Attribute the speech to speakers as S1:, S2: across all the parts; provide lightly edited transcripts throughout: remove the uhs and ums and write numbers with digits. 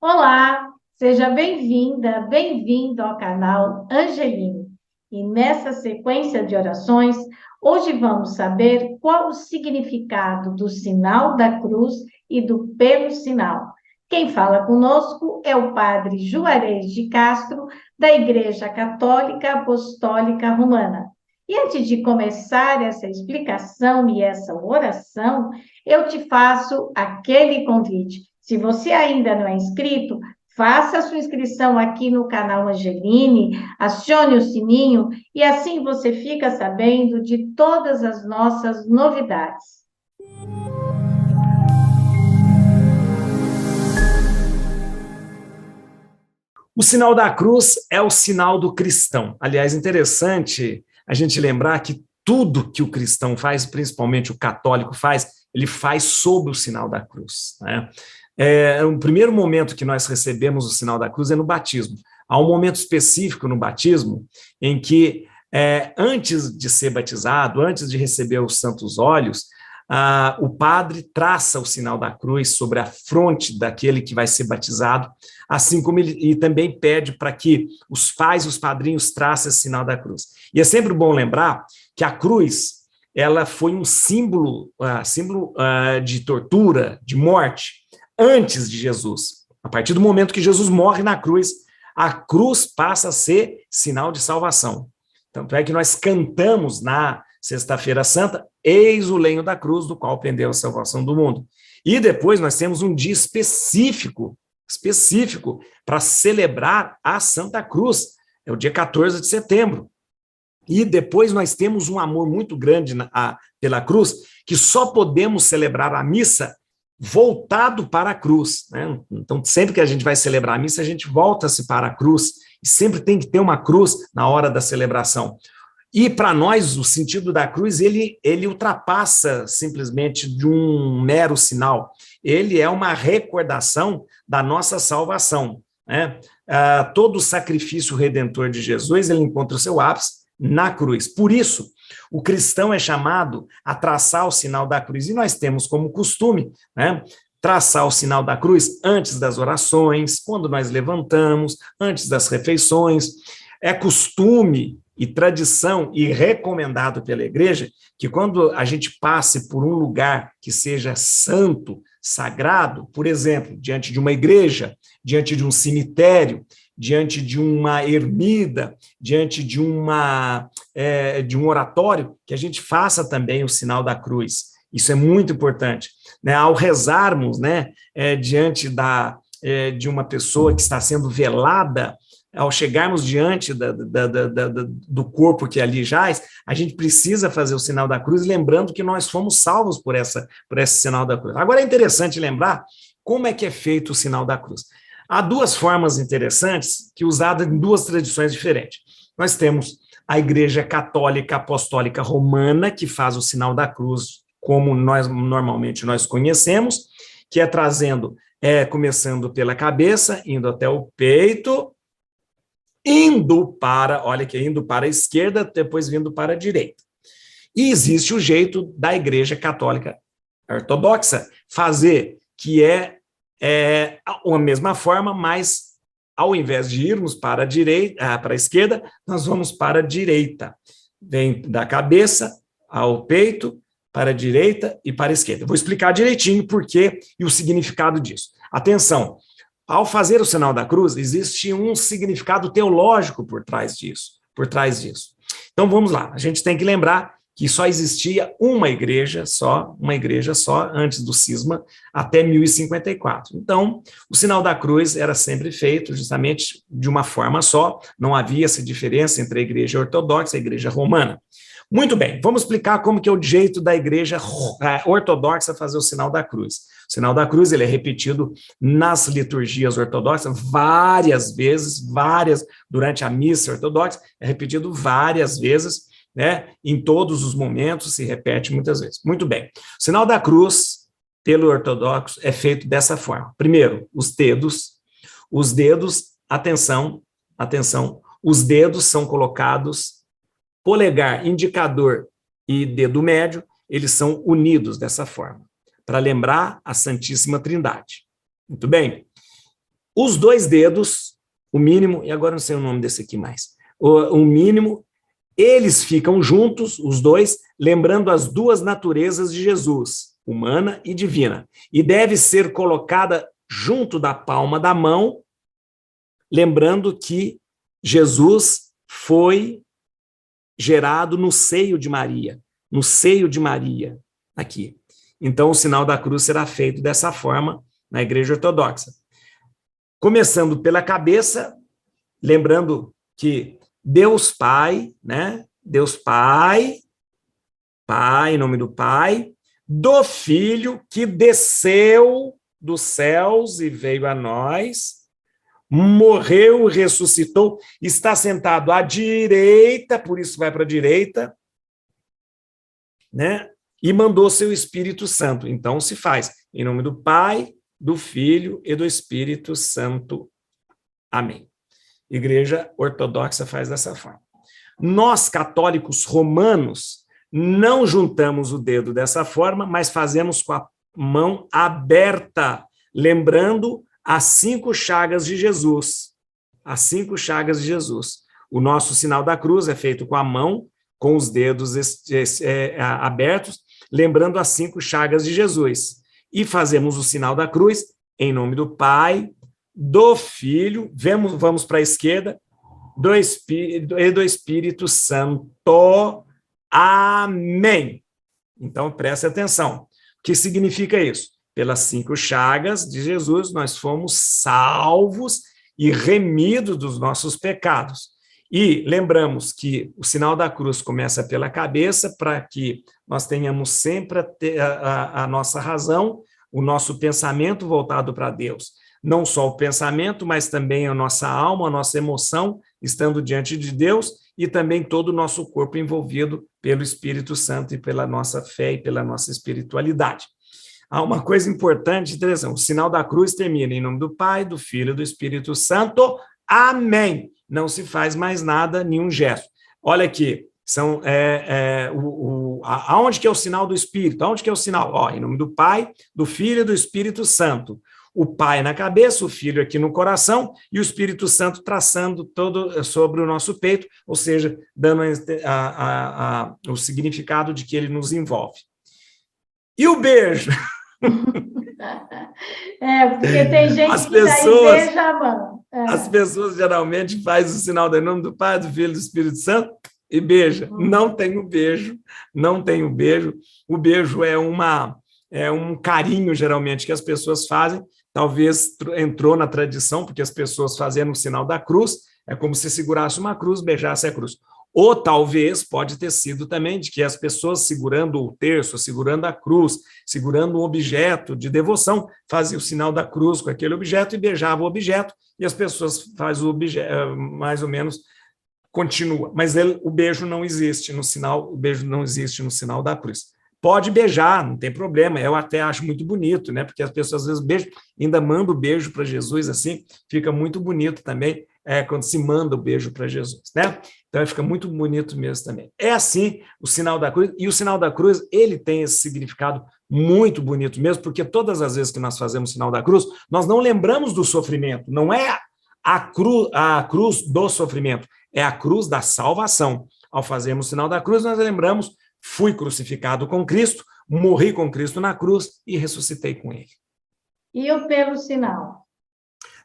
S1: Olá, seja bem-vinda, bem-vindo ao canal Angeline. E nessa sequência de orações, hoje vamos saber qual o significado do sinal da cruz e do pelo sinal. Quem fala conosco é o Padre Juarez de Castro, da Igreja Católica Apostólica Romana. E antes de começar essa explicação e essa oração, eu te faço aquele convite. Se você ainda não é inscrito, faça a sua inscrição aqui no canal Angeline, acione o sininho e assim você fica sabendo de todas as nossas novidades.
S2: O sinal da cruz é o sinal do cristão. Aliás, interessante a gente lembrar que tudo que o cristão faz, principalmente o católico faz, ele faz sob o sinal da cruz, né? O primeiro momento que nós recebemos o sinal da cruz é no batismo. Há um momento específico no batismo em que, antes de ser batizado, antes de receber os santos óleos, o padre traça o sinal da cruz sobre a fronte daquele que vai ser batizado, assim como ele também pede para que os pais e os padrinhos tracem esse sinal da cruz. E é sempre bom lembrar que a cruz, ela foi um símbolo, de tortura, de morte, antes de Jesus. A partir do momento que Jesus morre na cruz, a cruz passa a ser sinal de salvação. Tanto é que nós cantamos na Sexta-feira Santa, eis o lenho da cruz, do qual pendeu a salvação do mundo. E depois nós temos um dia específico para celebrar a Santa Cruz, é o dia 14 de setembro. E depois nós temos um amor muito grande pela cruz, que só podemos celebrar a missa voltado para a cruz, né? Então, sempre que a gente vai celebrar a missa, a gente volta-se para a cruz, e sempre tem que ter uma cruz na hora da celebração. E para nós, o sentido da cruz, ele ultrapassa simplesmente de um mero sinal. Ele é uma recordação da nossa salvação, né? Todo o sacrifício redentor de Jesus, ele encontra o seu ápice na cruz. Por isso, o cristão é chamado a traçar o sinal da cruz. E nós temos como costume, né, traçar o sinal da cruz antes das orações, quando nós levantamos, antes das refeições. É costume e tradição e recomendado pela igreja que quando a gente passe por um lugar que seja santo, sagrado, por exemplo, diante de uma igreja, diante de um cemitério, diante de uma ermida, diante de um oratório, que a gente faça também o sinal da cruz. Isso é muito importante, né? Ao rezarmos, né, diante de uma pessoa que está sendo velada, ao chegarmos diante do corpo que ali jaz, a gente precisa fazer o sinal da cruz, lembrando que nós fomos salvos por esse sinal da cruz. Agora é interessante lembrar como é que é feito o sinal da cruz. Há duas formas interessantes que usadas em duas tradições diferentes. Nós temos a Igreja Católica Apostólica Romana, que faz o sinal da cruz como normalmente nós conhecemos, que é começando pela cabeça, indo até o peito, indo para a esquerda, depois vindo para a direita. E existe o jeito da Igreja Católica Ortodoxa fazer, que é a mesma forma, mas ao invés de irmos para a esquerda, nós vamos para a direita. Vem da cabeça ao peito, para a direita e para a esquerda. Vou explicar direitinho por quê e o significado disso. Atenção, ao fazer o sinal da cruz, existe um significado teológico por trás disso. Então vamos lá, a gente tem que lembrar que só existia uma igreja só antes do cisma, até 1054. Então, o sinal da cruz era sempre feito justamente de uma forma só, não havia essa diferença entre a igreja ortodoxa e a igreja romana. Muito bem, vamos explicar como que é o jeito da igreja ortodoxa fazer o sinal da cruz. O sinal da cruz, ele é repetido nas liturgias ortodoxas várias vezes, durante a missa ortodoxa, é repetido várias vezes, né? Em todos os momentos, se repete muitas vezes. Muito bem, o sinal da cruz, pelo ortodoxo, é feito dessa forma. Primeiro, os dedos, atenção, os dedos são colocados, polegar, indicador e dedo médio, eles são unidos dessa forma, para lembrar a Santíssima Trindade. Muito bem. os 2 dedos, o mínimo, e agora não sei o nome desse aqui mais, o mínimo, eles ficam juntos, os 2, lembrando as 2 naturezas de Jesus, humana e divina, e deve ser colocada junto da palma da mão, lembrando que Jesus foi gerado no seio de Maria, aqui. Então, o sinal da cruz será feito dessa forma na Igreja Ortodoxa. Começando pela cabeça, lembrando que Deus Pai, né? Deus Pai, Pai, em nome do Pai, do Filho que desceu dos céus e veio a nós, morreu, ressuscitou, está sentado à direita, por isso vai para a direita, né? E mandou seu Espírito Santo. Então se faz em nome do Pai, do Filho e do Espírito Santo. Amém. Igreja Ortodoxa faz dessa forma. Nós, católicos romanos, não juntamos o dedo dessa forma, mas fazemos com a mão aberta, lembrando as 5 chagas de Jesus. As 5 chagas de Jesus. O nosso sinal da cruz é feito com a mão, com os dedos abertos, lembrando as 5 chagas de Jesus. E fazemos o sinal da cruz em nome do Pai, do Filho, vamos para a esquerda, do Espírito Santo. Amém. Então, preste atenção. O que significa isso? Pelas 5 chagas de Jesus, nós fomos salvos e remidos dos nossos pecados. E lembramos que o sinal da cruz começa pela cabeça, para que nós tenhamos sempre a nossa razão, o nosso pensamento voltado para Deus. Não só o pensamento, mas também a nossa alma, a nossa emoção, estando diante de Deus, e também todo o nosso corpo envolvido pelo Espírito Santo e pela nossa fé e pela nossa espiritualidade. Há uma coisa importante, interessante, o sinal da cruz termina em nome do Pai, do Filho e do Espírito Santo. Amém. Não se faz mais nada, nenhum gesto. Olha aqui, aonde que é o sinal do Espírito? Aonde que é o sinal? Em nome do Pai, do Filho e do Espírito Santo. O Pai na cabeça, o Filho aqui no coração e o Espírito Santo traçando todo sobre o nosso peito, ou seja, dando o significado de que ele nos envolve. E o beijo?
S1: Porque tem gente que beija a mão.
S2: As pessoas geralmente fazem o sinal do nome do Pai, do Filho e do Espírito Santo e beija. Não tem o beijo, não tem o beijo. O beijo é um carinho, geralmente, que as pessoas fazem. Talvez entrou na tradição, porque as pessoas fazendo o sinal da cruz, é como se segurasse uma cruz, beijasse a cruz. Ou talvez pode ter sido também de que as pessoas segurando o terço, segurando a cruz, segurando um objeto de devoção, faziam o sinal da cruz com aquele objeto e beijavam o objeto, e as pessoas fazem o objeto, mais ou menos, continua. Mas o beijo não existe no sinal, o beijo não existe no sinal da cruz. Pode beijar, não tem problema, eu até acho muito bonito, né? Porque as pessoas às vezes beijam, ainda mandam o beijo para Jesus assim, fica muito bonito também, quando se manda o beijo para Jesus, né? Então fica muito bonito mesmo também. É assim o sinal da cruz, e o sinal da cruz, ele tem esse significado muito bonito mesmo, porque todas as vezes que nós fazemos o sinal da cruz, nós não lembramos do sofrimento, não é a cruz do sofrimento, é a cruz da salvação. Ao fazermos o sinal da cruz, nós lembramos: fui crucificado com Cristo, morri com Cristo na cruz e ressuscitei com ele.
S1: E o pelo sinal?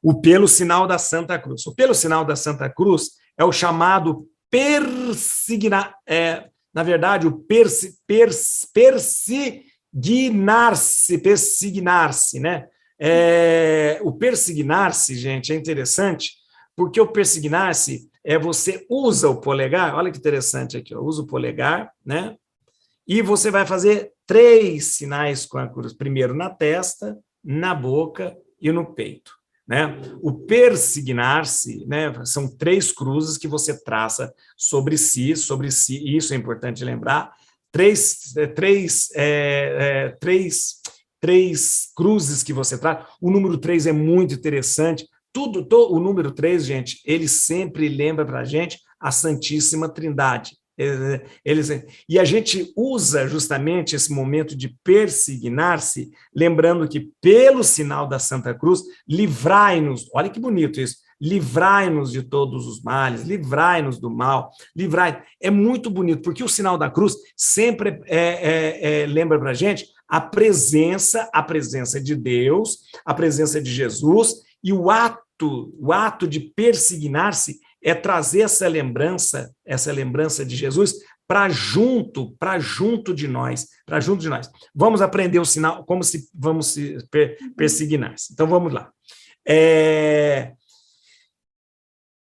S2: O pelo sinal da Santa Cruz. O pelo sinal da Santa Cruz é o chamado na verdade, o persignar-se, né? O persignar-se, gente, é interessante, porque o persignar-se você usa o polegar, olha que interessante aqui, usa o polegar, né? E você vai fazer 3 sinais com a cruz, primeiro na testa, na boca e no peito, né? O persignar-se, né, são 3 cruzes que você traça sobre si, isso é importante lembrar, 3 cruzes que você traz. O número 3 é muito interessante. O número 3, gente, ele sempre lembra para a gente a Santíssima Trindade. E a gente usa justamente esse momento de persignar-se, lembrando que pelo sinal da Santa Cruz, livrai-nos, olha que bonito isso, livrai-nos de todos os males, livrai-nos do mal, livrai. É muito bonito, porque o sinal da cruz sempre lembra para a gente a presença de Deus, a presença de Jesus, e o ato de persignar-se é trazer essa lembrança de Jesus para junto de nós, Vamos aprender o sinal, como se vamos se persignar-se. Então, vamos lá.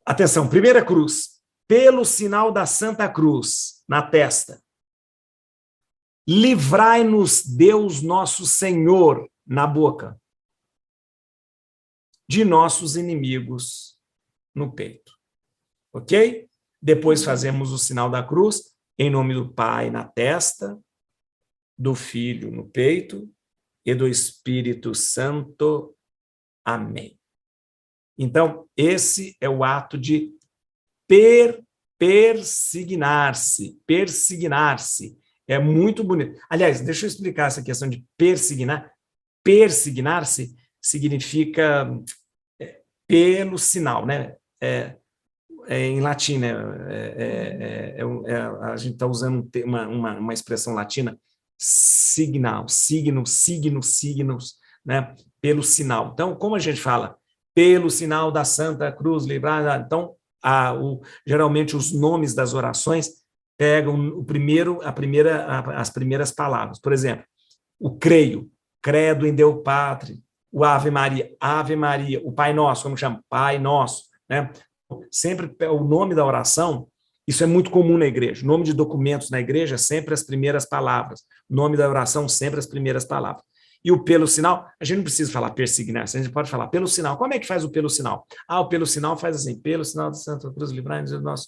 S2: Atenção, primeira cruz. Pelo sinal da Santa Cruz, na testa. Livrai-nos, Deus nosso Senhor, na boca, de nossos inimigos no peito. Ok? Depois fazemos o sinal da cruz, em nome do Pai na testa, do Filho no peito e do Espírito Santo. Amém. Então, esse é o ato de persignar-se. Persignar-se. É muito bonito. Aliás, deixa eu explicar essa questão de persignar. Persignar-se significa pelo sinal, né? Em latim, né? A gente está usando uma expressão latina, signal, signos, né? Pelo sinal. Então, como a gente fala? Pelo sinal da Santa Cruz, livrar. Então, geralmente os nomes das orações pegam as primeiras palavras. Por exemplo, o creio, credo em Deus Pátria, o Ave Maria, o Pai Nosso, como chama? Pai Nosso, né? Sempre o nome da oração, isso é muito comum na igreja. O nome de documentos na igreja, sempre as primeiras palavras. O nome da oração, sempre as primeiras palavras. E o pelo sinal, a gente não precisa falar persignar-se, a gente pode falar pelo sinal. Como é que faz o pelo sinal? O pelo sinal faz assim, pelo sinal da Santa Cruz, livrai-nos do nosso...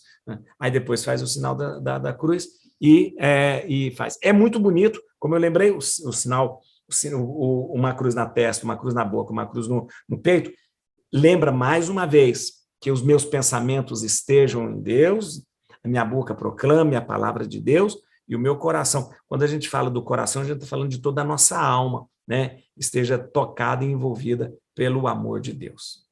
S2: Aí depois faz o sinal da cruz e faz. É muito bonito, como eu lembrei, o sinal, uma cruz na testa, uma cruz na boca, uma cruz no peito, lembra mais uma vez que os meus pensamentos estejam em Deus, a minha boca proclame a palavra de Deus, e o meu coração, quando a gente fala do coração, a gente está falando de toda a nossa alma, né? Esteja tocada e envolvida pelo amor de Deus.